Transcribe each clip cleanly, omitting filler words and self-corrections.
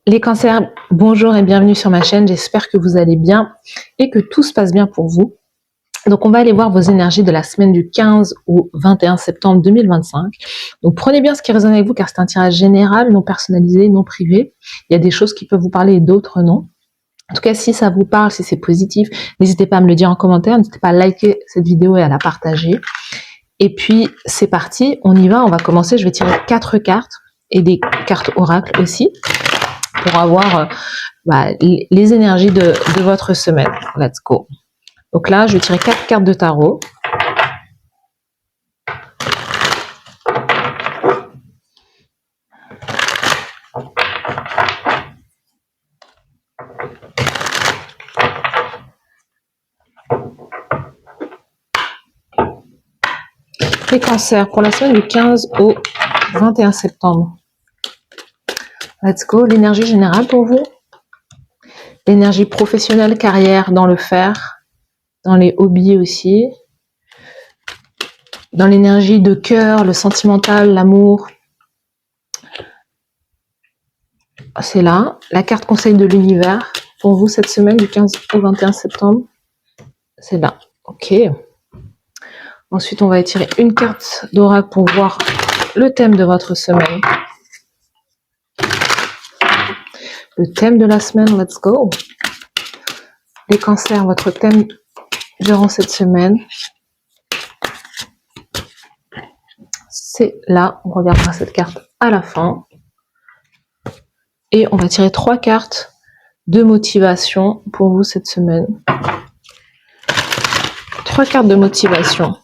Les cancers, bonjour et bienvenue sur ma chaîne, j'espère que vous allez bien et que tout se passe bien pour vous. Donc on va aller voir vos énergies de la semaine du 15 au 21 septembre 2025. Donc prenez bien ce qui résonne avec vous car c'est un tirage général, non personnalisé, non privé. Il y a des choses qui peuvent vous parler et d'autres non. En tout cas, si ça vous parle, si c'est positif, n'hésitez pas à me le dire en commentaire, n'hésitez pas à liker cette vidéo et à la partager. Et puis c'est parti, on y va, on va commencer. Je vais tirer 4 cartes et des cartes oracles aussi, pour avoir les énergies de votre semaine. Let's go. Donc là, je vais tirer 4 cartes de tarot. Les cancers pour la semaine du 15 au 21 septembre. Let's go. L'énergie générale pour vous. L'énergie professionnelle, carrière, dans le faire, dans les hobbies aussi. Dans l'énergie de cœur, le sentimental, l'amour. C'est là. La carte conseil de l'univers pour vous cette semaine du 15 au 21 septembre. C'est là. Ok. Ensuite, on va étirer une carte d'oracle pour voir le thème de votre semaine. Le thème de la semaine, let's go. Les cancers, votre thème durant cette semaine. C'est là, on regardera cette carte à la fin. Et on va tirer 3 cartes de motivation pour vous cette semaine. 3 cartes de motivation.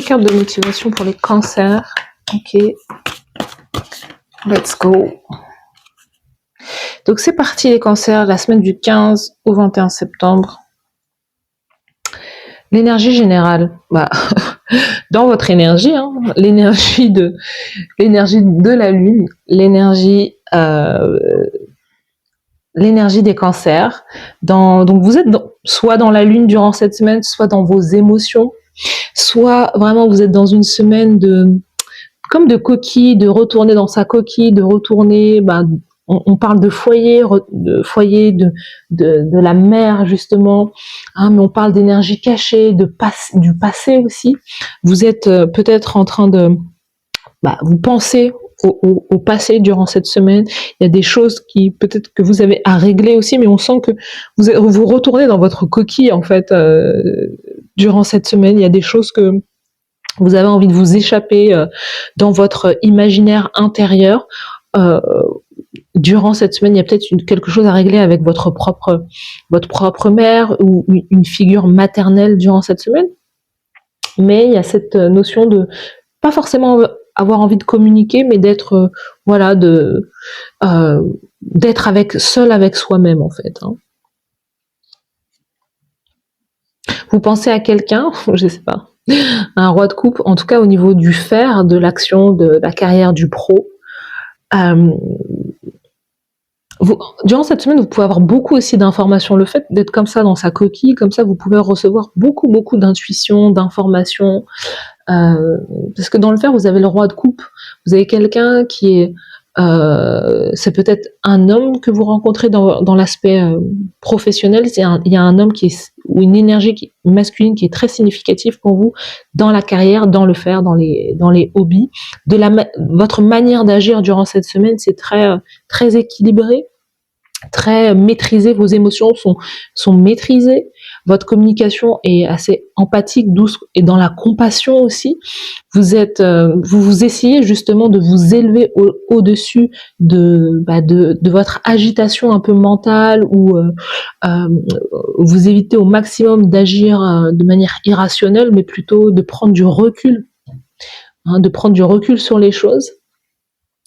Cartes de motivation pour les cancers. Ok. Let's go. Donc c'est parti les cancers, la semaine du 15 au 21 septembre. L'énergie générale. Dans votre énergie, hein, l'énergie de la lune, l'énergie des cancers. Donc vous êtes soit dans la lune durant cette semaine, soit dans vos émotions. Soit vraiment vous êtes dans une semaine comme de coquille, de retourner dans sa coquille, de retourner, on parle de foyer, de la mer justement, hein, mais on parle d'énergie cachée, du passé aussi. Vous êtes peut-être en train de, vous pensez au passé durant cette semaine. Il y a des choses qui peut-être que vous avez à régler aussi, mais on sent que vous retournez dans votre coquille en fait durant cette semaine. Il y a des choses que vous avez envie de vous échapper dans votre imaginaire intérieur. Durant cette semaine, il y a peut-être quelque chose à régler avec votre propre mère ou une figure maternelle durant cette semaine. Mais il y a cette notion de pas forcément avoir envie de communiquer, mais d'être d'être seul avec soi-même en fait. Hein. Vous pensez à quelqu'un, je sais pas, un roi de coupe, en tout cas au niveau du faire, de l'action, de la carrière, du pro. Durant cette semaine, vous pouvez avoir beaucoup aussi d'informations. Le fait d'être comme ça dans sa coquille, comme ça, vous pouvez recevoir beaucoup d'intuitions, d'informations. Parce que dans le faire, vous avez le roi de coupe. Vous avez quelqu'un qui est... c'est peut-être un homme que vous rencontrez dans l'aspect professionnel. Il y a un homme ou une énergie masculine qui est très significative pour vous dans la carrière, dans le faire, dans les hobbies. Votre manière d'agir durant cette semaine, c'est très équilibré, très maîtrisé. Vos émotions sont maîtrisées. Votre communication est assez empathique, douce et dans la compassion aussi. Vous essayez justement de vous élever au-dessus de votre agitation un peu mentale ou vous évitez au maximum d'agir de manière irrationnelle, mais plutôt de prendre du recul, de prendre du recul sur les choses.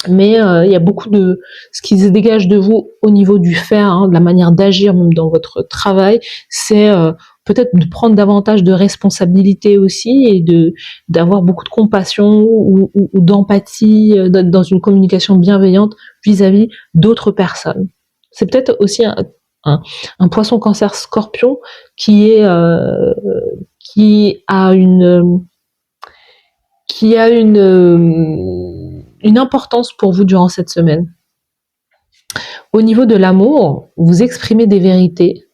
Mais il y a beaucoup de ce qui se dégage de vous au niveau du faire, de la manière d'agir même dans votre travail, c'est peut-être de prendre davantage de responsabilité aussi et d'avoir beaucoup de compassion ou d'empathie dans une communication bienveillante vis-à-vis d'autres personnes. C'est peut-être aussi un poisson cancer scorpion qui a une importance pour vous durant cette semaine. Au niveau de l'amour, vous exprimez des vérités,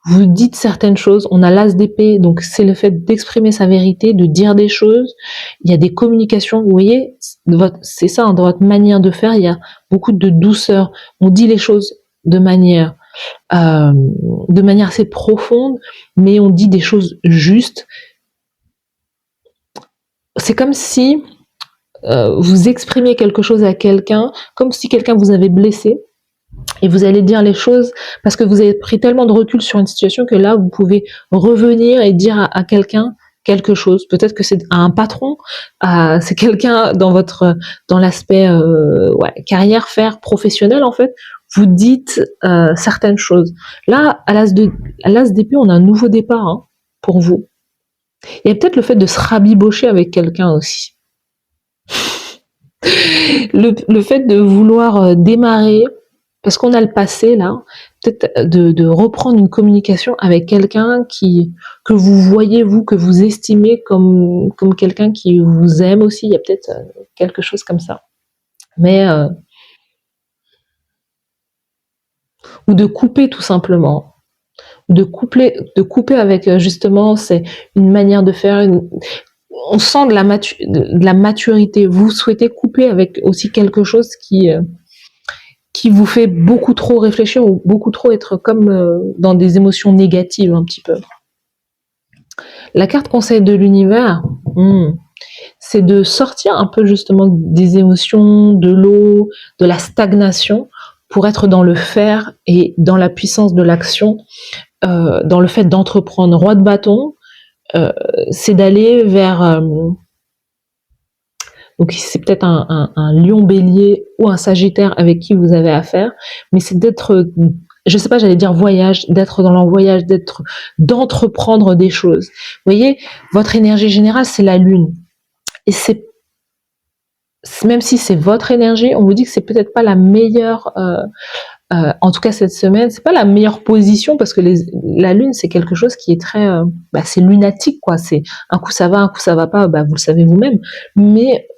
vous dites certaines choses. On a l'as d'épée, donc c'est le fait d'exprimer sa vérité, de dire des choses. Il y a des communications, vous voyez, c'est ça, dans votre manière de faire, il y a beaucoup de douceur. On dit les choses de manière assez profonde, mais on dit des choses justes. C'est comme si vous exprimiez quelque chose à quelqu'un, comme si quelqu'un vous avait blessé, et vous allez dire les choses parce que vous avez pris tellement de recul sur une situation que là, vous pouvez revenir et dire à quelqu'un quelque chose. Peut-être que c'est à un patron, c'est quelqu'un dans l'aspect carrière, faire professionnel en fait. Vous dites certaines choses. Là, à l'as d'épée, on a un nouveau départ pour vous. Il y a peut-être le fait de se rabibocher avec quelqu'un aussi. Le fait de vouloir démarrer, parce qu'on a le passé là, peut-être de reprendre une communication avec quelqu'un que vous voyez, vous, que vous estimez comme quelqu'un qui vous aime aussi. Il y a peut-être quelque chose comme ça. Mais ou de couper tout simplement. De couper avec justement, c'est une manière de faire. On sent de la maturité. Vous souhaitez couper avec aussi quelque chose qui vous fait beaucoup trop réfléchir ou beaucoup trop être comme dans des émotions négatives un petit peu. La carte conseil de l'univers, c'est de sortir un peu justement des émotions, de l'eau, de la stagnation pour être dans le faire et dans la puissance de l'action, dans le fait d'entreprendre. Roi de bâton, c'est d'aller vers... donc c'est peut-être un lion bélier ou un sagittaire avec qui vous avez affaire, mais c'est d'être, je sais pas, j'allais dire voyage, d'être dans le voyage, d'entreprendre des choses. Vous voyez, votre énergie générale, c'est la lune. Et même si c'est votre énergie, on vous dit que c'est peut-être pas la meilleure... en tout cas cette semaine, c'est pas la meilleure position parce que la lune c'est quelque chose qui est très, c'est lunatique quoi. C'est un coup ça va pas, vous le savez vous-même. Mais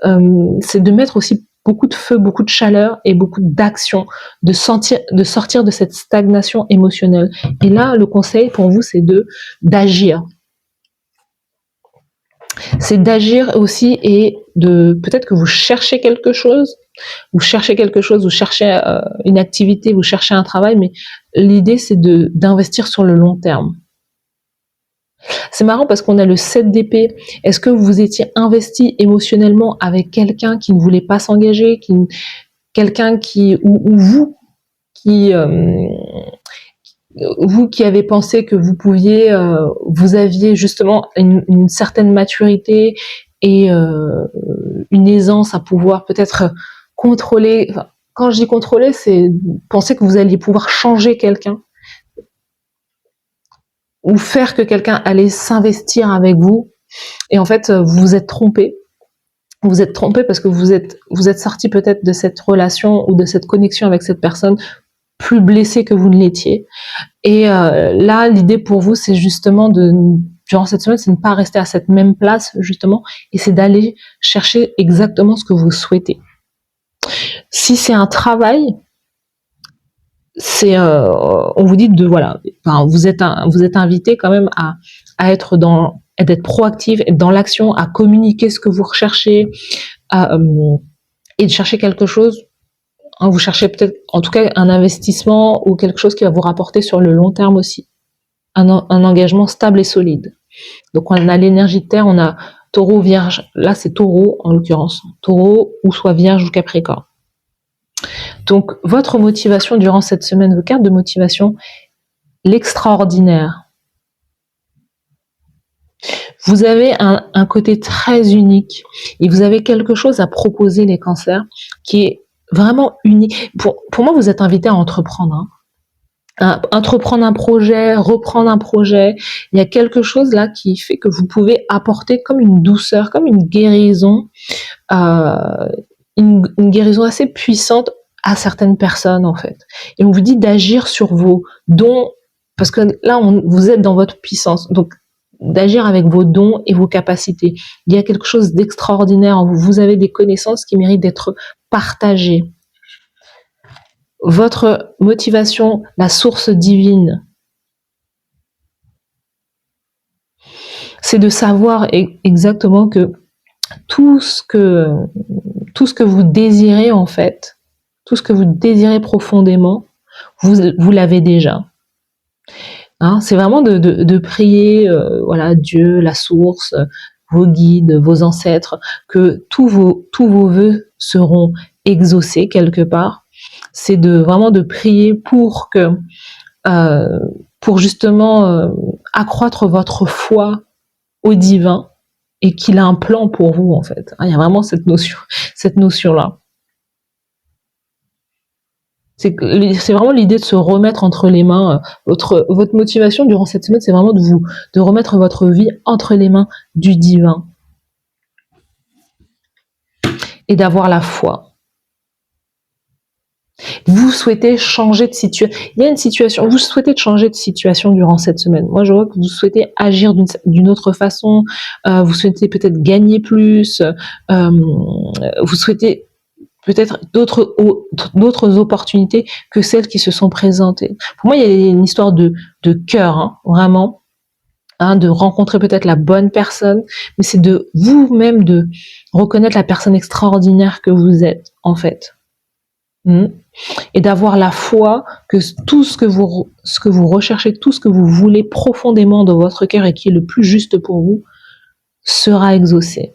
c'est de mettre aussi beaucoup de feu, beaucoup de chaleur et beaucoup d'action, de sortir de cette stagnation émotionnelle. Et là, le conseil pour vous, c'est d'agir. C'est d'agir aussi et peut-être que vous cherchez quelque chose, vous cherchez une activité, vous cherchez un travail, mais l'idée c'est d'investir sur le long terme. C'est marrant parce qu'on a le 7 d'épée. Est-ce que vous étiez investi émotionnellement avec quelqu'un qui ne voulait pas s'engager, quelqu'un ou vous qui avez pensé que vous pouviez, vous aviez justement une certaine maturité et une aisance à pouvoir peut-être contrôler. Enfin, quand je dis contrôler, c'est penser que vous alliez pouvoir changer quelqu'un ou faire que quelqu'un allait s'investir avec vous. Et en fait, vous vous êtes trompé. Vous vous êtes trompé parce que vous êtes sorti peut-être de cette relation ou de cette connexion avec cette personne plus blessé que vous ne l'étiez. Et là, l'idée pour vous, c'est justement durant cette semaine, c'est de ne pas rester à cette même place, justement, et c'est d'aller chercher exactement ce que vous souhaitez. Si c'est un travail, on vous dit vous êtes invité quand même à être d'être proactive, être dans l'action, à communiquer ce que vous recherchez, et de chercher quelque chose. Vous cherchez peut-être, en tout cas, un investissement ou quelque chose qui va vous rapporter sur le long terme aussi. Un engagement stable et solide. Donc, on a l'énergie de terre, on a taureau, vierge. Là, c'est taureau, en l'occurrence. Taureau, ou soit vierge ou capricorne. Donc, votre motivation durant cette semaine, vos cartes de motivation, l'extraordinaire. Vous avez un côté très unique et vous avez quelque chose à proposer, les cancers, qui est vraiment unique. Pour moi, vous êtes invité à entreprendre. Entreprendre un projet, reprendre un projet. Il y a quelque chose là qui fait que vous pouvez apporter comme une douceur, comme une guérison, une guérison assez puissante à certaines personnes, en fait. Et on vous dit d'agir sur vos dons, parce que là, vous êtes dans votre puissance. Donc, d'agir avec vos dons et vos capacités. Il y a quelque chose d'extraordinaire en vous. Vous avez des connaissances qui méritent d'être partagées. Votre motivation, la source divine, c'est de savoir exactement que tout ce que vous désirez, en fait, tout ce que vous désirez profondément, vous l'avez déjà. Hein, c'est vraiment de prier, voilà, Dieu, la source, vos guides, vos ancêtres, que tous vos vœux seront exaucés quelque part. C'est vraiment de prier pour que, pour justement accroître votre foi au divin et qu'il a un plan pour vous, en fait. Il y a vraiment cette notion-là. C'est vraiment l'idée de se remettre entre les mains. Votre motivation durant cette semaine, c'est vraiment de remettre votre vie entre les mains du divin et d'avoir la foi. Vous souhaitez changer de situation. Il y a une situation, vous souhaitez changer de situation durant cette semaine. Moi, je vois que vous souhaitez agir d'une autre façon. Vous souhaitez peut-être gagner plus. Vous souhaitez peut-être d'autres opportunités que celles qui se sont présentées. Pour moi, il y a une histoire de cœur, hein, vraiment, hein, de rencontrer peut-être la bonne personne, mais c'est de vous-même de reconnaître la personne extraordinaire que vous êtes, en fait. Et d'avoir la foi que tout ce que vous recherchez, tout ce que vous voulez profondément dans votre cœur et qui est le plus juste pour vous, sera exaucé.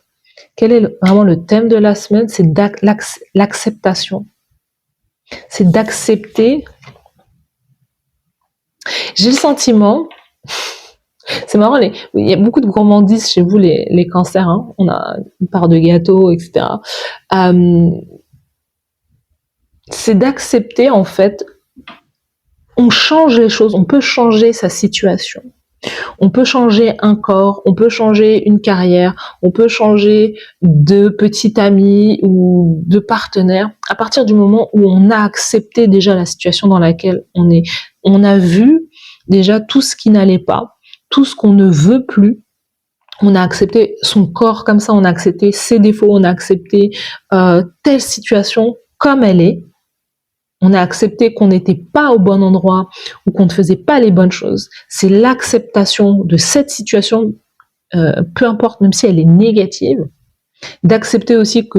Quel est vraiment le thème de la semaine? C'est l'acceptation. C'est d'accepter. J'ai le sentiment, c'est marrant, il y a beaucoup de gourmandises chez vous, les cancers, hein. On a une part de gâteau, etc. C'est d'accepter, en fait, on change les choses, on peut changer sa situation. On peut changer un corps, on peut changer une carrière, on peut changer de petit ami ou de partenaire à partir du moment où on a accepté déjà la situation dans laquelle on est. On a vu déjà tout ce qui n'allait pas, tout ce qu'on ne veut plus. On a accepté son corps comme ça, on a accepté ses défauts, on a accepté telle situation comme elle est. On a accepté qu'on n'était pas au bon endroit ou qu'on ne faisait pas les bonnes choses. C'est l'acceptation de cette situation, peu importe, même si elle est négative, d'accepter aussi que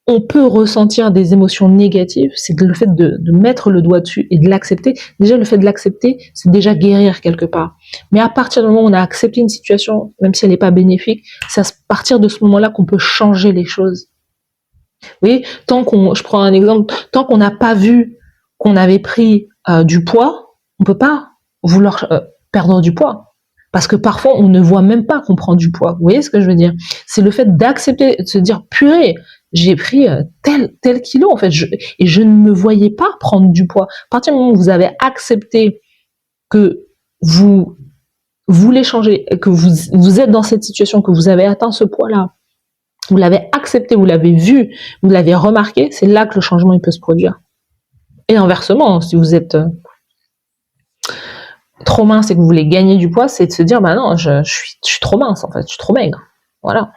on peut ressentir des émotions négatives. C'est le fait de mettre le doigt dessus et de l'accepter. Déjà, le fait de l'accepter, c'est déjà guérir quelque part. Mais à partir du moment où on a accepté une situation, même si elle n'est pas bénéfique, c'est à partir de ce moment-là qu'on peut changer les choses. Vous voyez, je prends un exemple, tant qu'on n'a pas vu qu'on avait pris du poids, on peut pas vouloir perdre du poids. Parce que parfois, on ne voit même pas qu'on prend du poids. Vous voyez ce que je veux dire? C'est le fait d'accepter, de se dire, purée, j'ai pris tel kilo, en fait, et je ne me voyais pas prendre du poids. À partir du moment où vous avez accepté que vous voulez changer, que vous êtes dans cette situation, que vous avez atteint ce poids-là, vous l'avez accepté, vous l'avez vu, vous l'avez remarqué, c'est là que le changement il peut se produire. Et inversement, si vous êtes trop mince et que vous voulez gagner du poids, c'est de se dire, bah non, je suis trop mince en fait, je suis trop maigre. Voilà.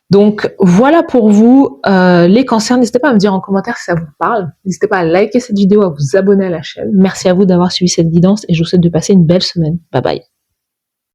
Donc voilà pour vous, les cancers. N'hésitez pas à me dire en commentaire si ça vous parle. N'hésitez pas à liker cette vidéo, à vous abonner à la chaîne. Merci à vous d'avoir suivi cette guidance et je vous souhaite de passer une belle semaine. Bye bye.